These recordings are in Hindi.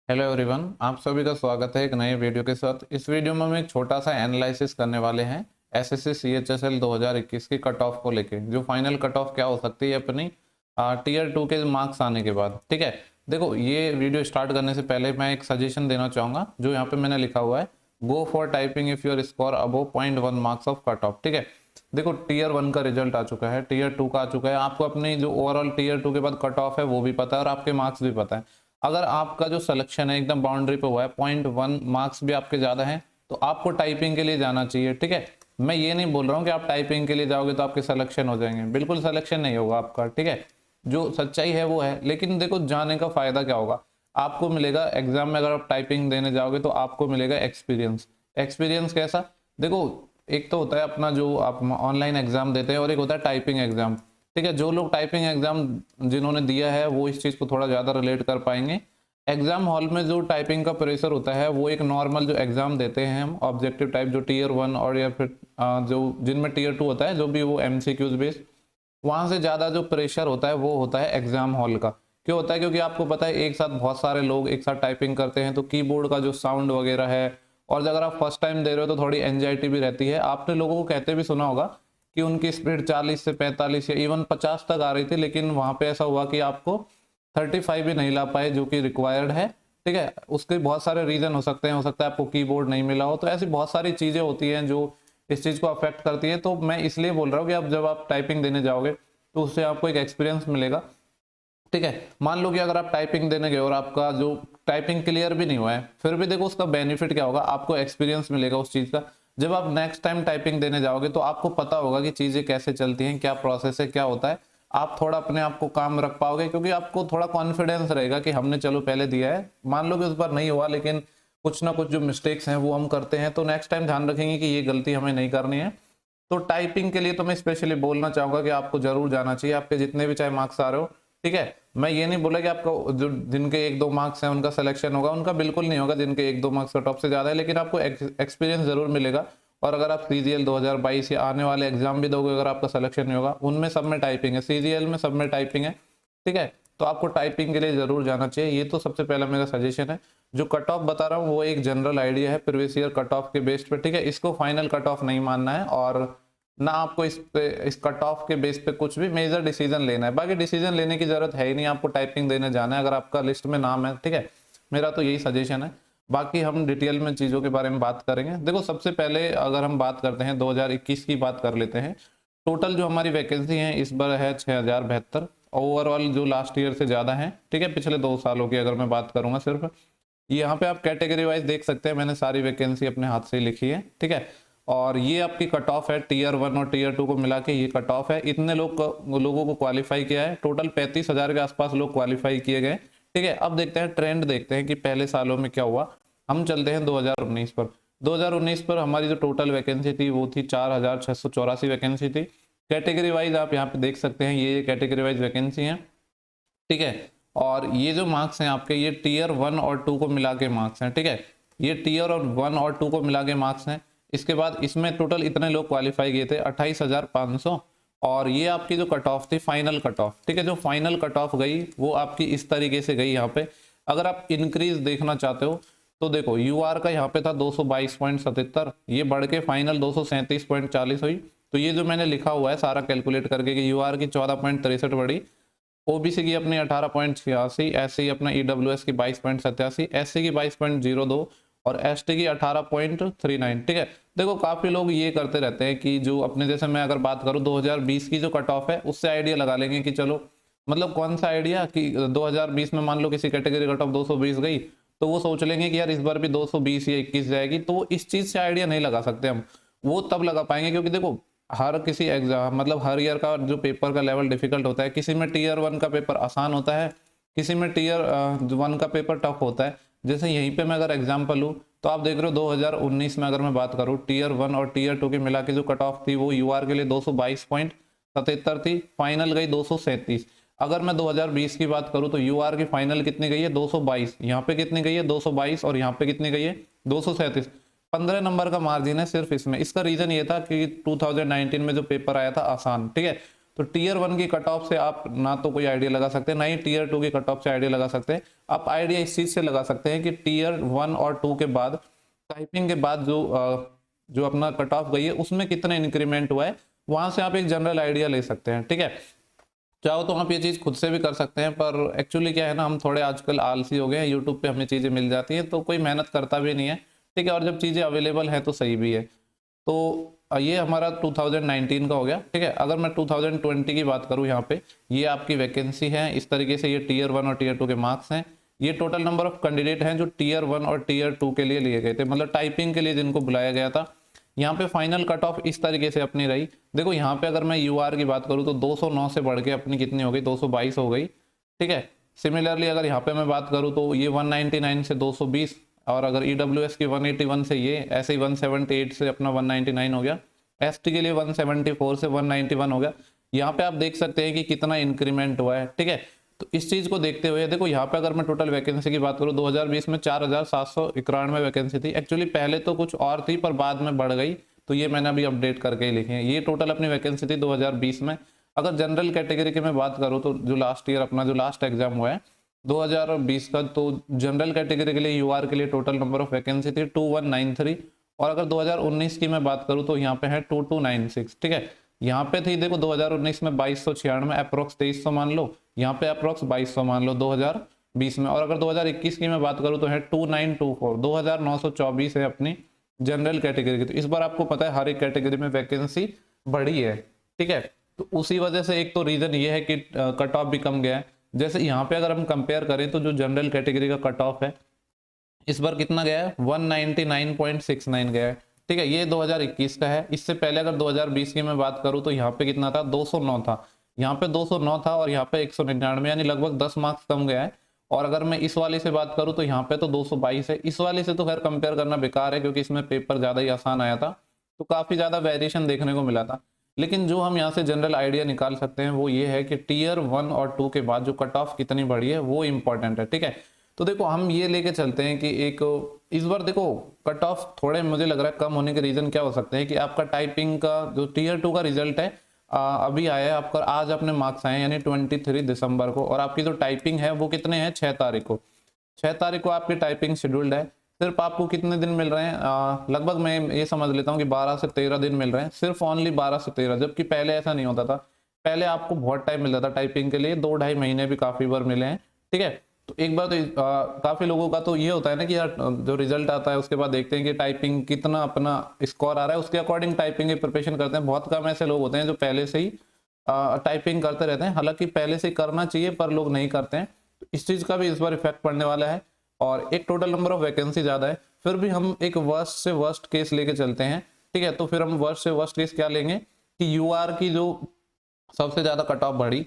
हेलो एवरीवन, आप सभी का स्वागत है एक नए वीडियो के साथ। इस वीडियो में हम एक छोटा सा एनालिसिस करने वाले हैं एसएससी सीएचएसएल 2021 की कट ऑफ को लेके। जो फाइनल कट ऑफ क्या हो सकती है अपनी टीयर 2 के मार्क्स आने के बाद। ठीक है, देखो ये वीडियो स्टार्ट करने से पहले मैं एक सजेशन देना चाहूँगा जो यहाँ पे मैंने लिखा हुआ है, go for typing if your score above 0.1 marks of cut off. ठीक है, देखो टीयर 1 का रिजल्ट आ चुका है, टीयर 2 का आ चुका है, आपको अपनी जो ओवरऑल टीयर 2 के बाद कट ऑफ है वो भी पता है और आपके मार्क्स भी पता है। अगर आपका जो सिलेक्शन है एकदम बाउंड्री पे हुआ है, 0.1 मार्क्स भी आपके ज़्यादा हैं, तो आपको टाइपिंग के लिए जाना चाहिए। ठीक है, मैं ये नहीं बोल रहा हूँ कि आप टाइपिंग के लिए जाओगे तो आपके सिलेक्शन हो जाएंगे, बिल्कुल सिलेक्शन नहीं होगा आपका। ठीक है, जो सच्चाई है वो है, लेकिन देखो जाने का फायदा क्या होगा, आपको मिलेगा एग्जाम में। अगर आप टाइपिंग देने जाओगे तो आपको मिलेगा एक्सपीरियंस। एक्सपीरियंस कैसा, देखो एक तो होता है अपना जो आप ऑनलाइन एग्जाम देते हैं और एक होता है टाइपिंग एग्जाम। ठीक है, जो लोग टाइपिंग एग्जाम जिन्होंने दिया है वो इस चीज़ को थोड़ा ज़्यादा रिलेट कर पाएंगे। एग्जाम हॉल में जो टाइपिंग का प्रेशर होता है वो एक नॉर्मल जो एग्जाम देते हैं हम ऑब्जेक्टिव टाइप जो टीयर 1 और या फिर जो जिनमें टीयर 2 होता है, जो भी वो एमसीक्यूज बेस्ड, वहाँ से ज़्यादा जो प्रेशर होता है वो होता है एग्जाम हॉल का। क्यों होता है, क्योंकि आपको पता है एक साथ बहुत सारे लोग एक साथ टाइपिंग करते हैं तो कीबोर्ड का जो साउंड वगैरह है, और अगर आप फर्स्ट टाइम दे रहे हो तो थोड़ी एंजाइटी भी रहती है। आपने लोगों को कहते भी सुना होगा कि उनकी स्पीड 40 से 45 या इवन 50 तक आ रही थी, लेकिन वहाँ पे ऐसा हुआ कि आपको 35 भी नहीं ला पाए जो कि रिक्वायर्ड है। ठीक है, उसके बहुत सारे रीजन हो सकते हैं, हो सकता है आपको कीबोर्ड नहीं मिला हो, तो ऐसी बहुत सारी चीज़ें होती हैं जो इस चीज़ को अफेक्ट करती है। तो मैं इसलिए बोल रहा हूँ कि अब जब आप टाइपिंग देने जाओगे तो उससे आपको एक एक्सपीरियंस मिलेगा। ठीक है, मान लो कि अगर आप टाइपिंग देने गए और आपका जो टाइपिंग क्लियर भी नहीं हुआ है, फिर भी देखो उसका बेनिफिट क्या होगा, आपको एक्सपीरियंस मिलेगा उस चीज़ का। जब आप नेक्स्ट टाइम टाइपिंग देने जाओगे तो आपको पता होगा कि चीज़ें कैसे चलती हैं, क्या प्रोसेस है, क्या होता है। आप थोड़ा अपने आप को काम रख पाओगे क्योंकि आपको थोड़ा कॉन्फिडेंस रहेगा कि हमने चलो पहले दिया है, मान लो कि उस बार नहीं हुआ लेकिन कुछ ना कुछ जो मिस्टेक्स हैं वो हम करते हैं, तो नेक्स्ट टाइम ध्यान रखेंगे कि ये गलती हमें नहीं करनी है। तो टाइपिंग के लिए तो मैं स्पेशली बोलना चाहूंगा कि आपको जरूर जाना चाहिए, आपके जितने भी चाहे मार्क्स आ रहे हो। ठीक है, मैं ये नहीं बोला कि आपका जो जिनके 1-2 मार्क्स हैं उनका सिलेक्शन होगा, उनका बिल्कुल नहीं होगा जिनके 1-2 मार्क्स का टॉप से ज्यादा है, लेकिन आपको एक्सपीरियंस जरूर मिलेगा। और अगर आप सीजीएल 2022 या आने वाले एग्जाम भी दोगे, अगर आपका सिलेक्शन नहीं होगा, उनमें सब में टाइपिंग है, सीजीएल में सब में टाइपिंग है। ठीक है, तो आपको टाइपिंग के लिए जरूर जाना चाहिए, ये तो सबसे पहला मेरा सजेशन है। जो कट ऑफ बता रहा हूँ वो एक जनरल आइडिया है प्रीवियस ईयर कट ऑफ के बेस पे। ठीक है, इसको फाइनल कट ऑफ नहीं मानना है और ना आपको इस कट ऑफ के बेस पे कुछ भी मेजर डिसीजन लेना है। बाकी डिसीजन लेने की जरूरत है ही नहीं, आपको टाइपिंग देने जाना है अगर आपका लिस्ट में नाम है। ठीक है, मेरा तो यही सजेशन है, बाकी हम डिटेल में चीज़ों के बारे में बात करेंगे। देखो सबसे पहले अगर हम बात करते हैं 2021 की बात कर लेते हैं। टोटल जो हमारी वैकेंसी है इस बार है 6072, ओवरऑल जो लास्ट ईयर से ज़्यादा है। ठीक है, पिछले 2 सालों की अगर मैं बात करूंगा सिर्फ, यहाँ पे आप कैटेगरी वाइज देख सकते हैं, मैंने सारी वैकेंसी अपने हाथ से लिखी है। ठीक है, और ये आपकी कट ऑफ है, टीयर 1 और टीयर 2 को मिला के ये कट ऑफ है। इतने लोगों को क्वालिफाई किया है, टोटल 35,000 के आसपास लोग क्वालिफाई किए गए। ठीक है, अब देखते हैं ट्रेंड, देखते हैं कि पहले सालों में क्या हुआ। हम चलते हैं 2019 पर। 2019 पर हमारी जो टोटल वैकेंसी थी वो थी 4,684 वैकेंसी थी। कैटेगरी वाइज आप यहाँ पे देख सकते हैं, ये कैटेगरी वाइज वैकेंसी है। ठीक है, और ये जो मार्क्स हैं आपके, ये टीयर 1 और 2 को मिला के मार्क्स हैं। ठीक है, ये टीयर और 1 और 2 को मिला के मार्क्स हैं। इसके बाद इसमें टोटल इतने लोग क्वालिफाई किए थे 28,500, और ये आपकी जो कट ऑफ थी फाइनल कट ऑफ। ठीक है, जो फाइनल कट ऑफ गई वो आपकी इस तरीके से गई। यहाँ पे अगर आप इंक्रीज देखना चाहते हो तो देखो यूआर का यहाँ पे था 222.77, ये बढ़ के फाइनल 237.40 हुई। तो ये जो मैंने लिखा हुआ है सारा कैलकुलेट करके कि यूआर की 14.63 बढ़ी, ओबीसी की अपनी 18.86, एससी अपना ईडब्ल्यूएस की 22.87, एससी की 22.02 और एसटी की 18.39। ठीक है, देखो काफी लोग ये करते रहते हैं कि जो अपने जैसे, मैं अगर बात करूं 2020 की जो कट ऑफ है उससे आइडिया लगा लेंगे कि चलो, मतलब कौन सा आइडिया कि 2020 में मान लो किसी कैटेगरी कट ऑफ 220 गई तो वो सोच लेंगे कि यार इस बार भी 220 या 21 जाएगी, तो इस चीज से आइडिया नहीं लगा सकते हम। वो तब लगा पाएंगे क्योंकि देखो हर किसी एग्जाम, मतलब हर ईयर का जो पेपर का लेवल डिफिकल्ट होता है, किसी में टीयर 1 का पेपर आसान होता है, किसी में टीयर 1 का पेपर टफ होता है। जैसे यहीं पे मैं अगर एग्जाम्पल लूँ तो आप देख रहे हो 2019 में अगर मैं बात करूँ टीयर 1 और टीयर 2 की मिला के जो कट ऑफ थी वो यूआर के लिए 222.77 थी, फाइनल गई 237। अगर मैं 2020 की बात करूं तो यूआर की फाइनल कितनी गई है 222, यहाँ पे कितनी गई है 222 और यहाँ पे कितनी गई है 237। 15 नंबर का मार्जिन है सिर्फ इसमें। इसका रीजन ये था कि 2019 में जो पेपर आया था आसान। ठीक है, तो टीयर 1 की कट ऑफ से आप ना तो कोई आइडिया लगा सकते हैं, ना ही टीयर 2 की कट ऑफ से आइडिया लगा सकते हैं। आप आइडिया इस चीज से लगा सकते हैं कि टीयर 1 और 2 के बाद टाइपिंग के बाद जो अपना कट ऑफ गई है उसमें कितना इंक्रीमेंट हुआ है, वहां से आप एक जनरल आइडिया ले सकते हैं। ठीक है, चाहो तो आप ये चीज खुद से भी कर सकते हैं, पर एक्चुअली क्या है ना, हम थोड़े आजकल आलसी हो गए हैं, यूट्यूब पे हमें चीजें मिल जाती हैं तो कोई मेहनत करता भी नहीं है। ठीक है, और जब चीजें अवेलेबल है तो सही भी है। तो ये हमारा 2019 का हो गया। ठीक है, अगर मैं 2020 की बात करूं, यहाँ पे ये आपकी वैकेंसी है, इस तरीके से ये टीयर 1 और टीयर 2 के मार्क्स हैं। ये टोटल नंबर ऑफ कैंडिडेट हैं जो टीयर 1 और टीयर 2 के लिए लिए गए थे, मतलब टाइपिंग के लिए जिनको बुलाया गया था। यहाँ पे फाइनल कट ऑफ इस तरीके से अपनी रही। देखो यहाँ पे अगर मैं यूआर की बात करूँ तो 209 से बढ़ के अपनी कितनी हो गई, 222 हो गई। ठीक है, सिमिलरली अगर यहाँ पे मैं बात करूँ तो ये 199 से 220, और अगर ईडब्ल्यूएस की 181 से ये ऐसे ही 178 से अपना 199 हो गया। एसटी के लिए 174 से 191 हो गया। यहाँ पे आप देख सकते हैं कि कितना इंक्रीमेंट हुआ है। ठीक है, तो इस चीज को देखते हुए देखो यहाँ पे अगर मैं टोटल वैकेंसी की बात करूँ 2020 में 4791 वैकेंसी थी। एक्चुअली पहले तो कुछ और थी पर बाद में बढ़ गई, तो ये मैंने अभी अपडेट करके ही लिखी है। ये टोटल अपनी वैकेंसी थी 2020 में। अगर जनरल कैटेगरी की मैं बात करूँ तो जो लास्ट ईयर अपना जो लास्ट एग्जाम हुआ है 2020 का, तो जनरल कैटेगरी के लिए यूआर के लिए टोटल नंबर ऑफ वैकेंसी थी 2193। और अगर 2019 की मैं बात करूं तो यहाँ पे है 2296। ठीक है, यहाँ पे थी देखो 2019 में 2296, अप्रोक्स 2300 मान लो, यहाँ पे अप्रोक्स 2200 मान लो 2020 में। और अगर 2021 की मैं बात करूं तो है 2924, 2924 है अपनी जनरल कैटेगरी की। तो इस बार आपको पता है हर एक कैटेगरी में वैकेंसी बढ़ी है। ठीक है, तो उसी वजह से एक तो रीजन ये है कि कट ऑफ भी कम गया है। जैसे यहाँ पे अगर हम कंपेयर करें तो जो जनरल कैटेगरी का कट ऑफ है इस बार कितना गया है, 199.69 गया है। ठीक है, ये 2021 का है। इससे पहले अगर 2020 की मैं बात करूं तो यहाँ पे कितना था, 209 था। यहाँ पे 209 था और यहाँ पे 199, यानी लगभग 10 मार्क्स कम गया है। और अगर मैं इस वाले से बात करूं तो यहाँ पे तो 222 है। इस वाले से तो खैर कंपेयर करना बेकार है क्योंकि इसमें पेपर ज्यादा ही आसान आया था, तो काफी ज्यादा वेरिएशन देखने को मिला था। लेकिन जो हम यहाँ से जनरल आइडिया निकाल सकते हैं वो ये है कि टीयर 1 और 2 के बाद जो कट ऑफ कितनी बढ़ी है वो इंपॉर्टेंट है। ठीक है, तो देखो हम ये लेके चलते हैं कि एक इस बार देखो कट ऑफ थोड़े मुझे लग रहा है कम होने के रीजन क्या हो सकते हैं कि आपका टाइपिंग का जो टीयर 2 का रिजल्ट है अभी आया है आपका, आज अपने मार्क्स आए यानी 23 दिसंबर को, और आपकी जो टाइपिंग है वो कितने हैं, 6 तारीख को। 6 तारीख को आपकी टाइपिंग शेड्यूल्ड है। सिर्फ आपको कितने दिन मिल रहे हैं, लगभग मैं ये समझ लेता हूँ कि 12 से 13 दिन मिल रहे हैं, सिर्फ ओनली 12 से 13, जबकि पहले ऐसा नहीं होता था। पहले आपको बहुत टाइम मिलता था टाइपिंग के लिए, 2-2.5 महीने भी काफी बार मिले हैं। ठीक है, तो एक बार तो काफी लोगों का तो ये होता है ना कि यार जो रिजल्ट आता है उसके बाद देखते हैं कि टाइपिंग कितना अपना स्कोर आ रहा है, उसके अकॉर्डिंग टाइपिंग की प्रिपरेशन करते हैं। बहुत कम ऐसे लोग होते हैं जो पहले से ही टाइपिंग करते रहते हैं, हालांकि पहले से करना चाहिए पर लोग नहीं करते हैं। तो इस चीज का भी इस बार इफेक्ट पड़ने वाला है। और एक टोटल नंबर ऑफ वैकेंसी ज्यादा है, फिर भी हम एक वर्स्ट से वर्स्ट केस लेके चलते हैं। ठीक है, तो फिर हम वर्स्ट से वर्स्ट केस क्या लेंगे कि यूआर की जो सबसे ज्यादा कट ऑफ बढ़ी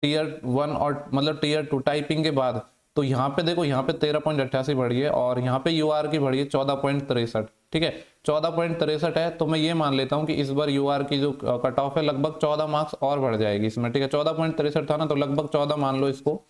टीयर 1 और मतलब टीयर 2 टाइपिंग के बाद, तो यहाँ पे देखो यहाँ पे 13.88 बढ़ी है और यहाँ पे यूआर की बढ़ी है 14.63। ठीक है, 14.63 है, तो मैं ये मान लेता हूँ कि इस बार यूआर की जो कट ऑफ है लगभग 14 मार्क्स और बढ़ जाएगी इसमें। ठीक है, 14.63 था ना, तो लगभग 14 मान लो इसको।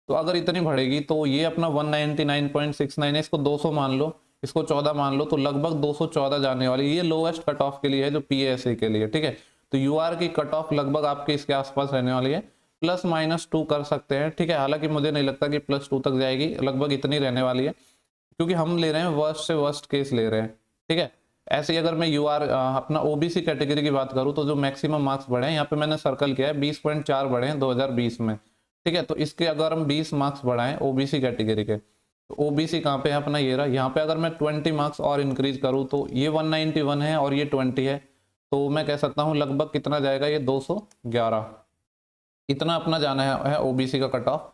तो अगर इतनी बढ़ेगी तो ये अपना 199.69 है, इसको 200 मान लो, इसको 14 मान लो, तो लगभग 214 जाने वाली। ये लोएस्ट कट ऑफ के लिए है जो पीएसए के लिए। ठीक है, तो यूआर की कट ऑफ लगभग आपके इसके आसपास रहने वाली है, +-2 कर सकते हैं। ठीक है, हालांकि मुझे नहीं लगता कि +2 तक जाएगी, लगभग इतनी रहने वाली है क्योंकि हम ले रहे हैं वर्स्ट से वर्स्ट केस ले रहे हैं। ठीक है, ऐसे ही अगर मैं यूआर अपना ओबीसी कैटेगरी की बात करूं तो जो मैक्सिमम मार्क्स बढ़े हैं यहाँ पे मैंने सर्कल किया है 20.4 बढ़े हैं 2020 में। ठीक है, तो इसके अगर हम 20 मार्क्स बढ़ाएं ओबीसी कैटेगरी के, तो ओबीसी कहाँ पे है अपना ये रहा, यहाँ पे अगर मैं 20 मार्क्स और इंक्रीज करूँ तो ये 191 है और ये 20 है, तो मैं कह सकता हूँ लगभग कितना जाएगा, ये 211 इतना अपना जाना है ओबीसी का कट ऑफ।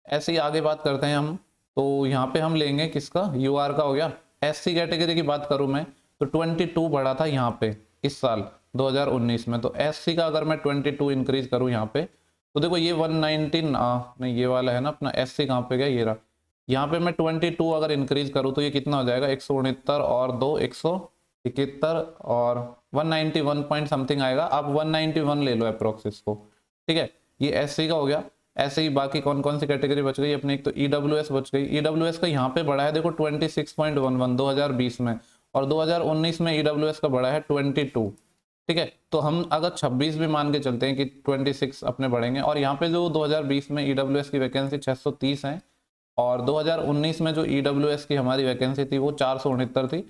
ऐसे ही आगे बात करते हैं हम, तो यहाँ पे हम लेंगे किसका, यूआर का हो गया। एससी कैटेगरी की बात करूँ मैं तो 22 बढ़ा था यहाँ पे इस साल 2019 में, तो एससी का अगर मैं 22 इंक्रीज करूँ यहाँ पे तो देखो ये 119 नहीं ये वाला है ना अपना एससी, कहाँ पे गया ये रहा, यहाँ पे मैं 22 अगर इंक्रीज करूँ तो ये कितना हो जाएगा, 169 और 2 171 और 191 पॉइंट समथिंग आएगा। आप 191 ले लो अप्रोक्स इसको। ठीक है, ये एससी का हो गया। ऐसे ही बाकी कौन कौन सी कैटेगरी बच गई अपनी, एक तो ईडब्ल्यूएस बच गई। ईडब्ल्यूएस का यहाँ पे बढ़ा है देखो 26.11 2020 में, और 2019 में ईडब्ल्यूएस का बढ़ा है 22। ठीक है। तो हम अगर 26 भी मान के चलते हैं कि 26 अपने बढ़ेंगे, और यहाँ पे जो 2020 में ईडब्ल्यूएस की वैकेंसी 630 है और 2019 में जो ईडब्ल्यूएस की हमारी वैकेंसी थी वो 469 थी,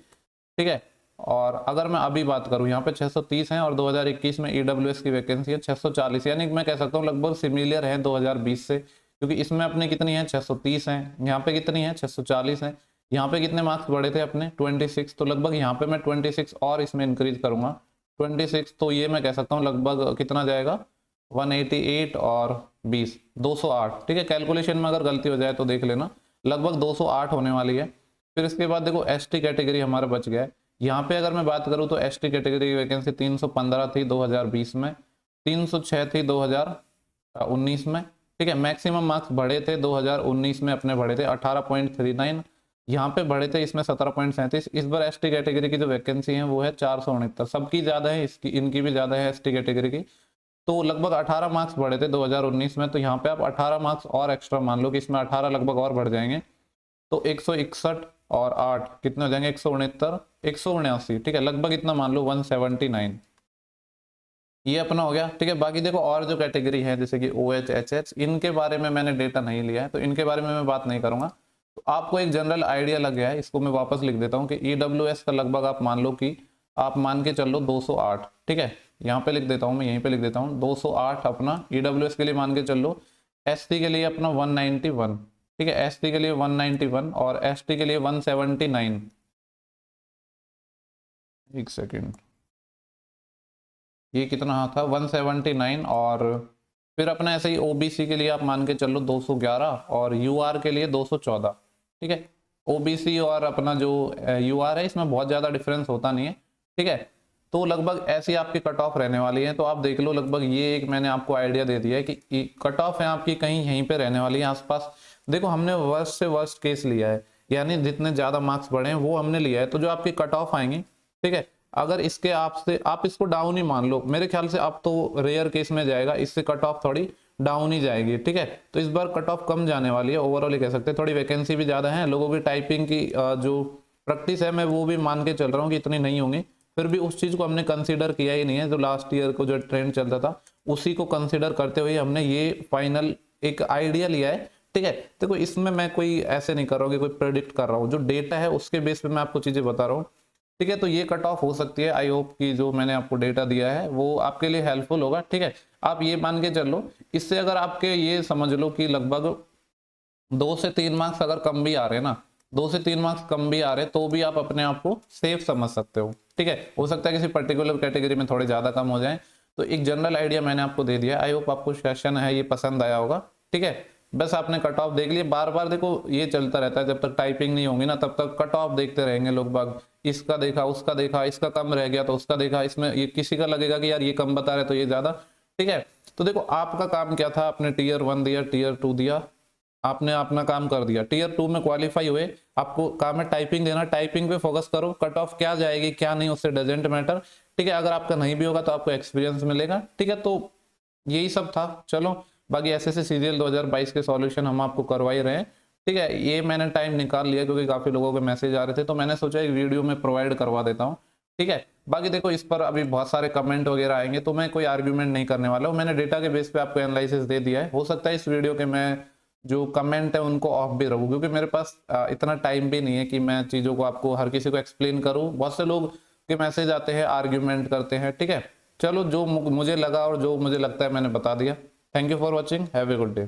ठीक है। और अगर मैं अभी बात करूं, यहाँ पे 630 है और 2021 में ईडब्ल्यूएस की वैकेंसी है 640, यानी मैं कह सकता हूँ लगभग सिमिलर है 2020 से, क्योंकि इसमें अपने कितनी है 630 है, यहाँ पे कितनी है 640 है। यहाँ पे कितने मार्क्स बढ़े थे अपने 26, तो लगभग यहाँ पे मैं 26 और इसमें इंक्रीज करूंगा 26, तो ये मैं कह सकता हूँ लगभग कितना जाएगा 188 और 20 208, ठीक है। कैलकुलेशन में अगर गलती हो जाए तो देख लेना, लगभग 208 होने वाली है। फिर इसके बाद देखो एसटी कैटेगरी हमारा बच गया है। यहाँ पे अगर मैं बात करूँ तो एसटी कैटेगरी की वैकेंसी 315 थी 2020 में, 306 थी 2019 में, ठीक है। मैक्सिमम मार्क्स बढ़े थे 2019 में अपने बढ़े थे 18.39, यहाँ पे बढ़े थे इसमें 17.37। इस बार एसटी कैटेगरी की जो वैकेंसी है वो है 469, सबकी ज़्यादा है, इसकी इनकी भी ज़्यादा है एसटी कैटेगरी की, तो लगभग 18 मार्क्स बढ़े थे 2019 में। तो यहाँ पे आप 18 मार्क्स और एक्स्ट्रा मान लो कि इसमें 18 लगभग और बढ़ जाएंगे, तो 161 और 8 कितने हो जाएंगे 169 179, ठीक है, लगभग इतना मान लो 179, ये अपना हो गया, ठीक है। बाकी देखो और जो कैटेगरी है जैसे कि OH HH, इनके बारे में मैंने डेटा नहीं लिया है तो इनके बारे में मैं बात नहीं करूंगा। तो आपको एक जनरल आइडिया लग गया है, इसको मैं वापस लिख देता हूँ कि ईडब्ल्यूएस का लगभग आप मान लो कि आप मान के चल लो 208, ठीक है। यहाँ पे लिख देता हूँ, मैं यहीं पे लिख देता हूँ 208 अपना ईडब्ल्यूएस के लिए मान के चल लो। एसटी के लिए अपना 191, ठीक है, एसटी के लिए 191 और एसटी के लिए 179, एक सेकेंड, ये कितना था 179। और फिर अपना ऐसे ही ओबीसी के लिए आप मान के चलो 211 और यूआर के लिए 214, ठीक है। ओबीसी और अपना जो यूआर है इसमें बहुत ज़्यादा डिफरेंस होता नहीं है, ठीक है। तो लगभग ऐसी आपकी कट ऑफ रहने वाली है, तो आप देख लो लगभग ये एक मैंने आपको आइडिया दे दिया है कि कट ऑफ है आपकी कहीं यहीं पे रहने वाली है आसपास। देखो हमने वर्स्ट से वर्स्ट केस लिया है, यानी जितने ज़्यादा मार्क्स बढ़े हैं वो हमने लिया है, तो जो आपकी कट ऑफ आएंगी, ठीक है, अगर इसके आपसे आप इसको डाउन ही मान लो, मेरे ख्याल से अब तो रेयर केस में जाएगा, इससे कट ऑफ थोड़ी डाउन ही जाएगी, ठीक है। तो इस बार कट ऑफ कम जाने वाली है, ओवरऑल ही कह सकते हैं। थोड़ी वैकेंसी भी ज़्यादा है, लोगों की टाइपिंग की जो प्रैक्टिस है मैं वो भी मान के चल रहा हूँ कि इतनी नहीं होंगी, फिर भी उस चीज़ को हमने कंसिडर किया ही नहीं है। जो लास्ट ईयर को जो ट्रेंड चलता था उसी को कंसिडर करते हुए हमने ये फाइनल एक आइडिया लिया है, ठीक है। देखो इसमें मैं कोई ऐसे नहीं कर रहा हूँ कि कोई प्रेडिक्ट कर रहा हूँ, जो डेटा है उसके बेस पे मैं आपको चीज़ें बता रहा हूँ, ठीक है। तो ये कट ऑफ हो सकती है, आई होप कि जो मैंने आपको डेटा दिया है वो आपके लिए हेल्पफुल होगा, ठीक है। आप ये मान के चलो, इससे अगर आपके ये समझ लो कि लगभग 2 से 3 मार्क्स अगर कम भी आ रहे हैं ना, 2 से 3 मार्क्स कम भी आ रहे हैं तो भी आप अपने आप को सेफ समझ सकते हो, ठीक है। हो सकता है किसी पर्टिकुलर कैटेगरी में थोड़े ज्यादा कम हो जाए, तो एक जनरल आइडिया मैंने आपको दे दिया। आई होप आपको सेशन है ये पसंद आया होगा, ठीक है। बस आपने कट ऑफ देख लिया, बार बार देखो ये चलता रहता है, जब तक टाइपिंग नहीं होगी ना तब तक कट ऑफ देखते रहेंगे लोग बाग, इसका देखा उसका देखा, इसका कम रह गया तो उसका देखा, इसमें ये किसी का लगेगा कि यार ये कम बता रहे तो ये ज्यादा, ठीक है। तो देखो आपका काम क्या था, आपने टीयर 1 दिया, टीयर 2 दिया, आपने अपना काम कर दिया, टीयर 2 में क्वालिफाई हुए, आपको काम है टाइपिंग देना, टाइपिंग पे फोकस करो, कट ऑफ क्या जाएगी क्या नहीं उससे डजेंट मैटर, ठीक है। अगर आपका नहीं भी होगा तो आपको एक्सपीरियंस मिलेगा, ठीक है। तो यही सब था, चलो बाकी एसएससी सीजीएल 2022 के सॉल्यूशन हम आपको करवा ही रहे हैं, ठीक है। ये मैंने टाइम निकाल लिया क्योंकि काफी लोगों के मैसेज आ रहे थे, तो मैंने सोचा एक वीडियो में प्रोवाइड करवा देता हूँ, ठीक है। बाकी देखो इस पर अभी बहुत सारे कमेंट वगैरह आएंगे तो मैं कोई आर्ग्यूमेंट नहीं करने वाला हूँ, मैंने डेटा के बेस पे आपको एनालिसिस दे दिया है। हो सकता है इस वीडियो के मैं जो कमेंट है उनको ऑफ भी रखूँ, क्योंकि मेरे पास इतना टाइम भी नहीं है कि मैं चीज़ों को आपको हर किसी को एक्सप्लेन करूँ, बहुत से लोग के मैसेज आते हैं आर्ग्यूमेंट करते हैं, ठीक है। चलो जो मुझे लगा और जो मुझे लगता है मैंने बता दिया। Thank you for watching, have a good day.